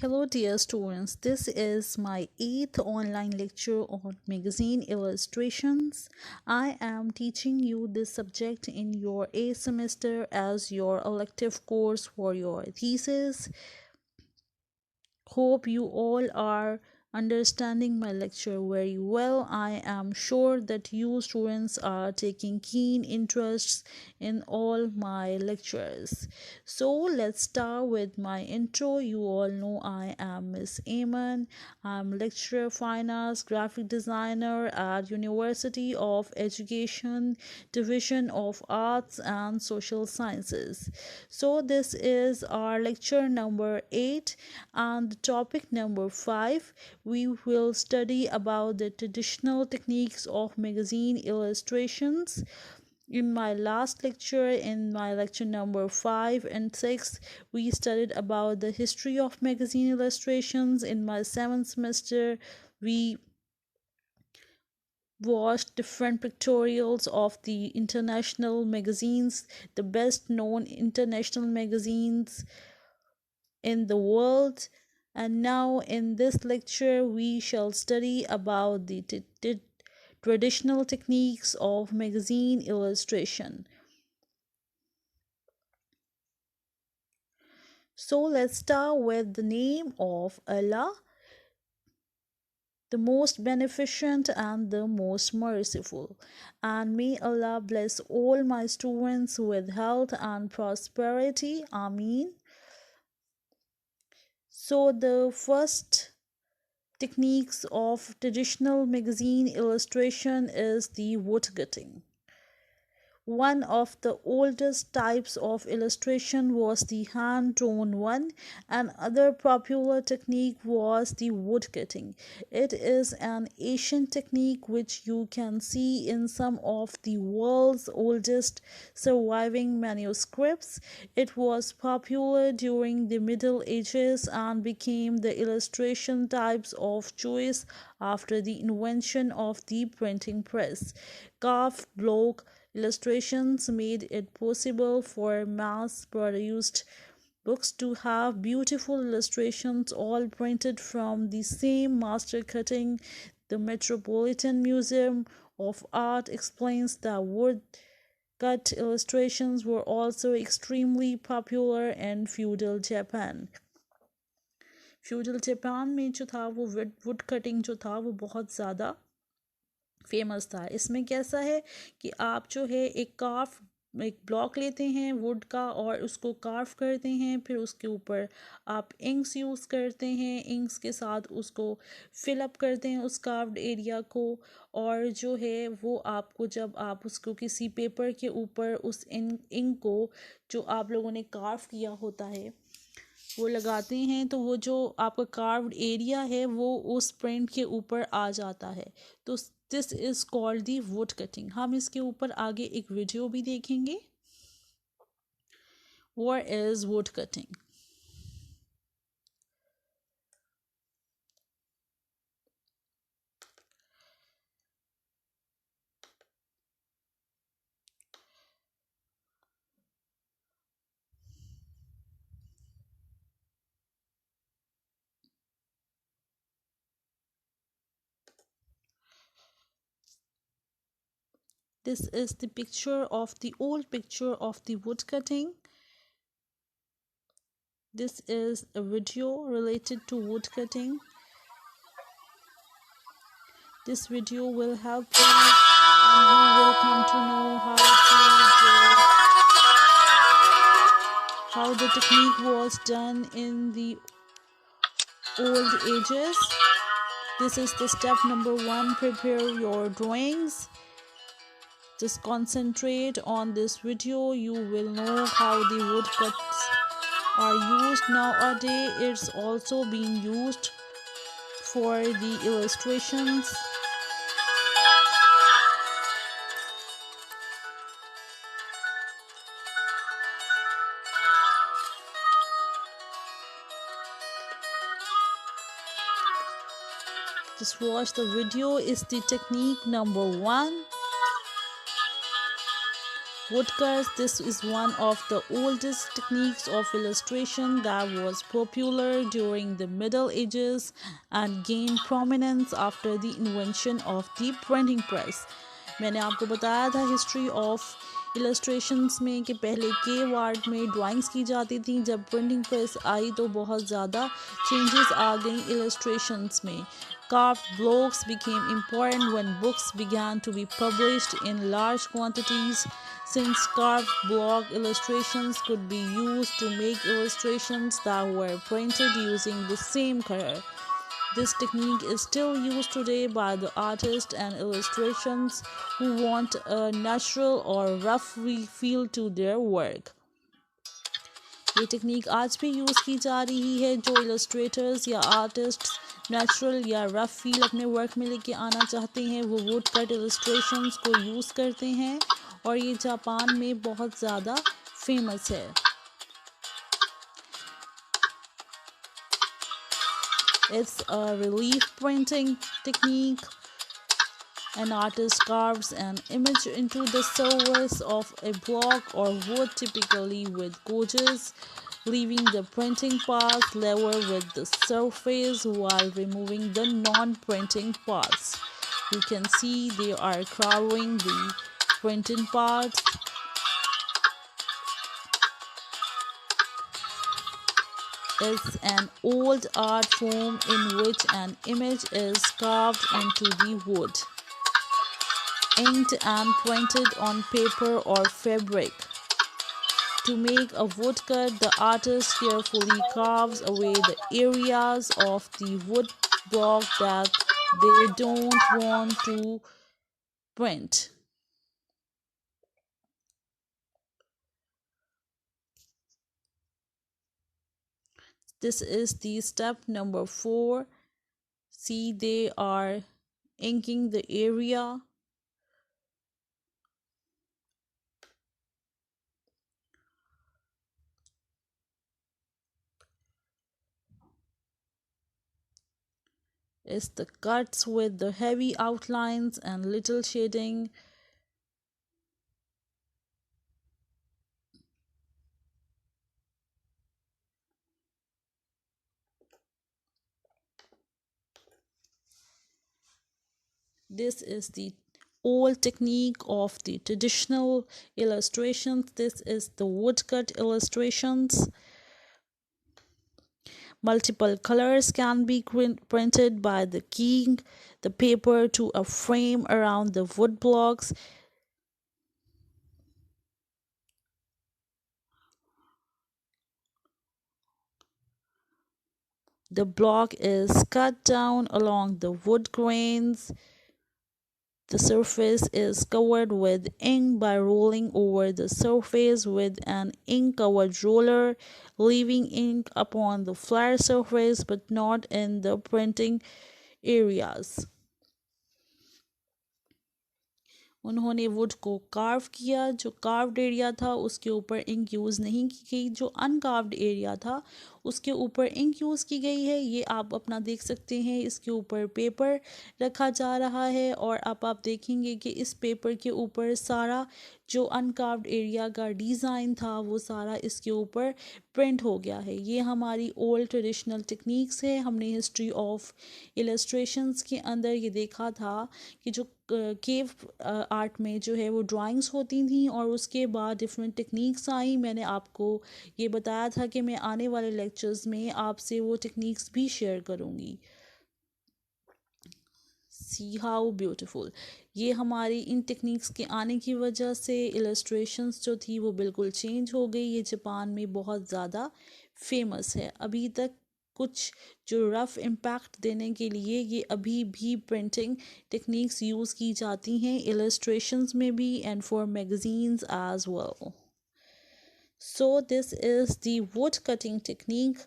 Hello, dear students. This is my eighth online lecture on magazine illustrations. I am teaching you this subject in your A semester as your elective course for your thesis. Hope you all are understanding my lecture very well. I am sure that you students are taking keen interest in all my lectures. So let's start with my intro. You all know I am Miss Aman. I'm lecturer fine arts graphic designer at University of Education Division of Arts and Social Sciences. So this is our lecture number 8 and the topic number 5. We will study about the traditional techniques of magazine illustrations. In my last lecture, in my lecture number 5 and 6, we studied about the history of magazine illustrations. In my 7th semester, we watched different pictorials of the international magazines, the best known international magazines in the world. And now in this lecture we shall study about the traditional techniques of magazine illustration. So let's start with the name of Allah, the most beneficent and the most merciful. And may Allah bless all my students with health and prosperity. Ameen. So the first techniques of traditional magazine illustration is the woodcutting. One of the oldest types of illustration was the hand drawn one. Another popular technique was the woodcutting. It is an ancient technique which you can see in some of the world's oldest surviving manuscripts. It was popular during the Middle Ages and became the illustration types of choice after the invention of the printing press. Carved block illustrations made it possible for mass produced books to have beautiful illustrations all printed from the same master cutting. The Metropolitan Museum of Art explains that woodcut illustrations were also extremely popular in feudal Japan. Feudal Japan में जो था वो would cutting जो था वो बहुत ज़्यादा famous था। इसमें कैसा है कि आप जो है एक ब्लॉक लेते हैं वुड का और उसको कार्व करते हैं, फिर उसके ऊपर आप इंक्स यूज़ करते हैं, इंक्स के साथ उसको फिल अप करते हैं उस कार्व्ड एरिया को, और जो है वो आपको जब आप उसको किसी पेपर के ऊपर उस इंक को जो आप लोगों ने कार्व किया होता है वो लगाते हैं तो वो जो आपका कार्व्ड एरिया है वो उस प्रिंट के ऊपर आ जाता है। तो this is called the wood cutting. हम इसके ऊपर आगे एक वीडियो भी देखेंगे। What is would cutting? This is the picture of the old picture of the wood cutting. This is a video related to wood cutting. This video will help you and you will come to know how the technique was done in the old ages. This is the step number 1. Prepare your drawings. Just concentrate on this video. You will know how the woodcuts are used nowadays. It's also being used for the illustrations. Just watch the video. Is the technique number 1. woodcuts. This is one of the oldest techniques of illustration that was popular during the Middle Ages and gained prominence after the invention of the printing press. मैंने आपको बताया था history of illustrations में कि पहले cave art में drawings की जाती थी. जब प्रिंटिंग प्रेस आई तो बहुत ज़्यादा चेंजेस आ गई इलस्ट्रेशंस में. Carved blocks became important when books began to be published in large quantities. Since carved block illustrations could be used to make illustrations that were printed using the same color. This technique is still used today by the artists and illustrations who want a natural or rough feel to their work. ये technique आज भी use की जा रही है. जो illustrators या artists natural या रफ फील अपने वर्क में लेके आना चाहते हैं वो वुड कट इलस्ट्रेशंस को यूज़ करते हैं और ये जापान में बहुत ज़्यादा फेमस है. It's a relief printing technique. An artist carves an image into the surface of a block or wood, typically with gouges, leaving the printing parts level with the surface while removing the non-printing parts. You can see they are carving the printing parts. Is an old art form in which an image is carved into the wood, inked and printed on paper or fabric. To make a woodcut, the artist carefully carves away the areas of the wood block that they don't want to print. This is the step number 4. See, they are inking the area. Is the cuts with the heavy outlines and little shading. This is the old technique of the traditional illustrations. This is the woodcut illustrations. Multiple colors can be printed by the keying the paper to a frame around the wood blocks. The block is cut down along the wood grains. The surface is covered with ink by rolling over the surface with an ink-covered roller, leaving ink upon the flat surface but not in the printing areas. उन्होंने would को curve किया. जो carved area था उसके ऊपर ink use नहीं की गई. जो अनकार्व्ड एरिया था उसके ऊपर इंक यूज़ की गई है. ये आप अपना देख सकते हैं. इसके ऊपर पेपर रखा जा रहा है और अब आप देखेंगे कि इस पेपर के ऊपर सारा जो अनकार्व्ड एरिया का डिज़ाइन था वो सारा इसके ऊपर प्रिंट हो गया है. ये हमारी ओल्ड ट्रेडिशनल टेक्निक्स है. हमने हिस्ट्री ऑफ इलस्ट्रेशंस के अंदर ये देखा था कि जो केव आर्ट में जो है वो ड्राइंग्स होती थी और उसके बाद डिफरेंट टेक्निक्स आई. मैंने आपको ये बताया था कि मैं आने वाले लेक्चर्स में आपसे वो टेक्निक्स भी शेयर करूँगी. See how beautiful. ये हमारी इन टेक्निक्स के आने की वजह से इलस्ट्रेशंस जो थी वो बिल्कुल चेंज हो गई. ये जापान में बहुत ज़्यादा फेमस है. अभी तक कुछ जो रफ़ इम्पैक्ट देने के लिए ये अभी भी प्रिंटिंग टेक्निक्स यूज़ की जाती हैं इलस्ट्रेशंस में भी and for magazines as well. So this is the wood cutting technique.